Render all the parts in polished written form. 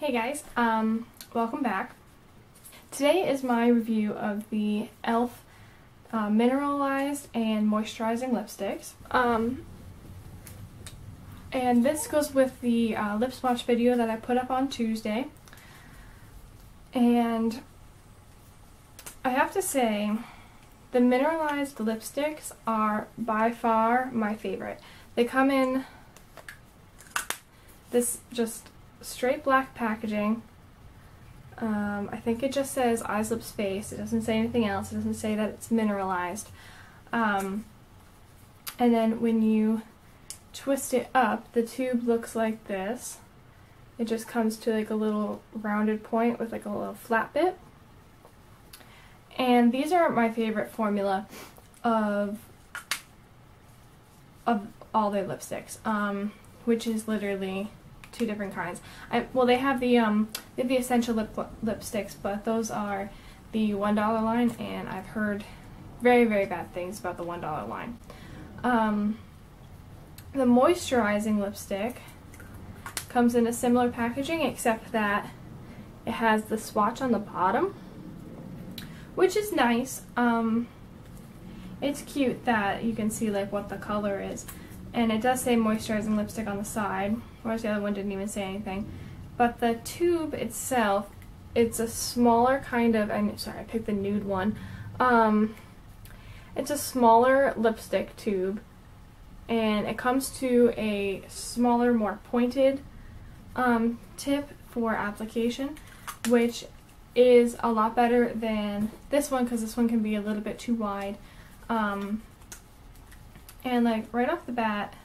Hey guys, welcome back. Today is my review of the e.l.f. Mineralized and Moisturizing Lipsticks. And this goes with the lip swatch video that I put up on Tuesday. And I have to say, the mineralized lipsticks are by far my favorite. They come in this just straight black packaging. I think it just says eyes, lips, face. It doesn't say anything else. It doesn't say that it's mineralized. And then when you twist it up, the tube looks like this. It just comes to like a little rounded point with like a little flat bit. And these are my favorite formula of all their lipsticks, which is literally two different kinds. Well, they have the essential lipsticks, but those are the $1 line, and I've heard very, very bad things about the $1 line. The moisturizing lipstick comes in a similar packaging, except that it has the swatch on the bottom, which is nice. It's cute that you can see like what the color is. And it does say moisturizing lipstick on the side, whereas the other one didn't even say anything. But the tube itself, it's a smaller kind of, I'm sorry, I picked the nude one. It's a smaller lipstick tube, and it comes to a smaller, more pointed tip for application, which is a lot better than this one, because this one can be a little bit too wide. And like right off the bat,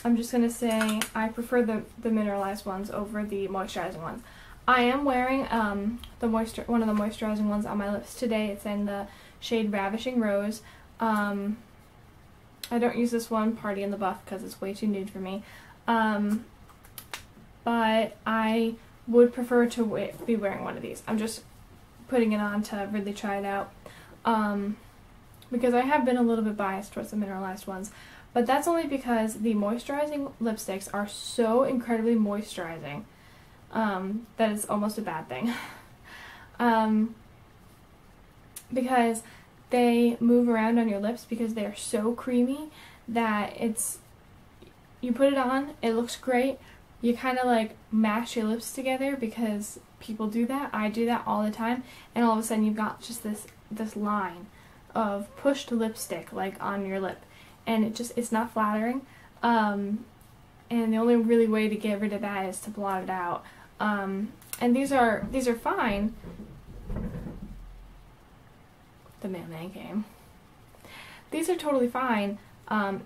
I'm just going to say I prefer the mineralized ones over the moisturizing ones. I am wearing one of the moisturizing ones on my lips today. It's in the shade Ravishing Rose. I don't use this one, Party in the Buff, because it's way too nude for me. But I would prefer to be wearing one of these. I'm just putting it on to really try it out. Because I have been a little bit biased towards the mineralized ones, but that's only because the moisturizing lipsticks are so incredibly moisturizing that it's almost a bad thing. Because they move around on your lips because they are so creamy that you put it on, it looks great, you kind of like mash your lips together because people do that, I do that all the time, and all of a sudden you've got just this line of pushed lipstick like on your lip, and it's not flattering, and the only really way to get rid of that is to blot it out, and these are fine. The mailman came. These are totally fine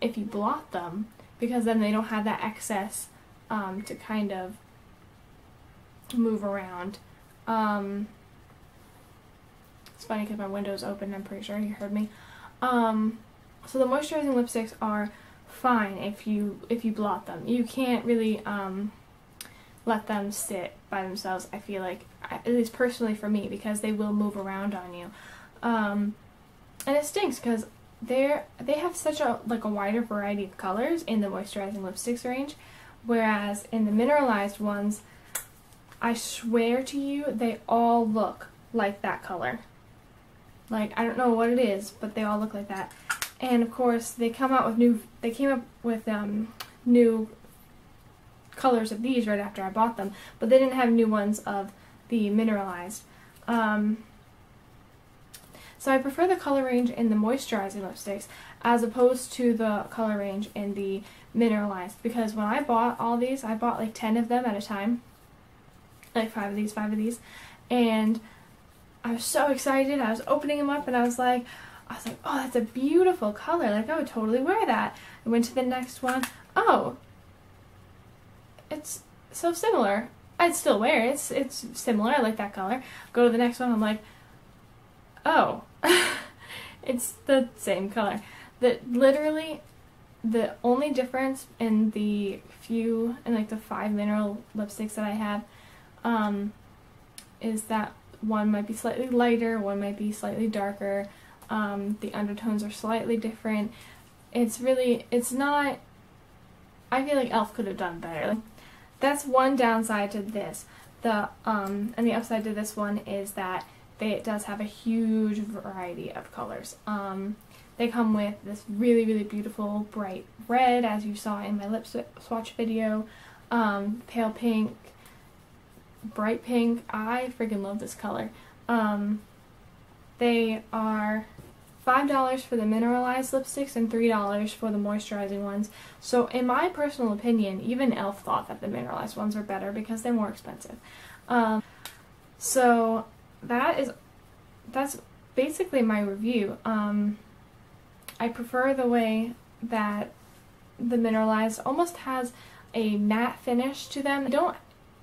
if you blot them, because then they don't have that excess to kind of move around. It's funny because my window's open, I'm pretty sure you heard me. So the moisturizing lipsticks are fine if you blot them. You can't really let them sit by themselves, I feel like, at least personally for me, because they will move around on you. And it stinks because they have such a wider variety of colors in the moisturizing lipsticks range, whereas in the mineralized ones, I swear to you, they all look like that color. Like, I don't know what it is, but they all look like that. And of course, they came up with new colors of these right after I bought them, but they didn't have new ones of the mineralized. So I prefer the color range in the moisturizing lipsticks as opposed to the color range in the mineralized, because when I bought all these, I bought like 10 of them at a time. Like 5 of these, and I was so excited. I was opening them up and I was like, oh, that's a beautiful color. Like, I would totally wear that. I went to the next one. Oh, it's so similar. I'd still wear it. It's similar. I like that color. Go to the next one. I'm like, oh, it's the same color. Literally, the only difference in the 5 mineral lipsticks that I have is that one might be slightly lighter, one might be slightly darker, the undertones are slightly different. It's not, I feel like e.l.f. could have done better. that's one downside to this. And the upside to this one is that it does have a huge variety of colors. They come with this really, really beautiful bright red, as you saw in my lip swatch video, pale pink, bright pink. I freaking love this color. They are $5 for the mineralized lipsticks and $3 for the moisturizing ones. So in my personal opinion, even e.l.f. thought that the mineralized ones are better because they're more expensive. So that's basically my review. I prefer the way that the mineralized almost has a matte finish to them. They don't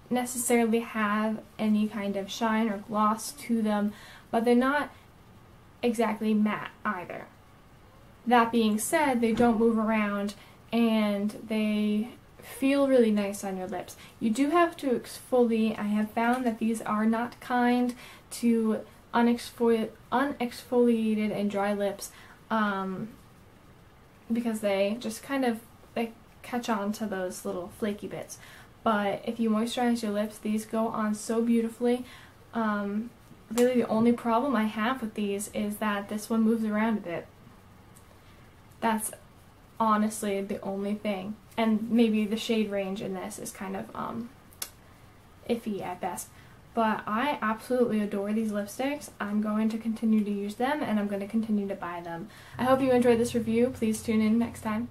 necessarily have any kind of shine or gloss to them, but they're not exactly matte either. That being said, they don't move around and they feel really nice on your lips. You do have to exfoliate. I have found that these are not kind to unexfoliated and dry lips, because they just kind of catch on to those little flaky bits. But if you moisturize your lips, these go on so beautifully. Really the only problem I have with these is that this one moves around a bit. That's honestly the only thing. And maybe the shade range in this is kind of iffy at best. But I absolutely adore these lipsticks. I'm going to continue to use them and I'm going to continue to buy them. I hope you enjoyed this review. Please tune in next time.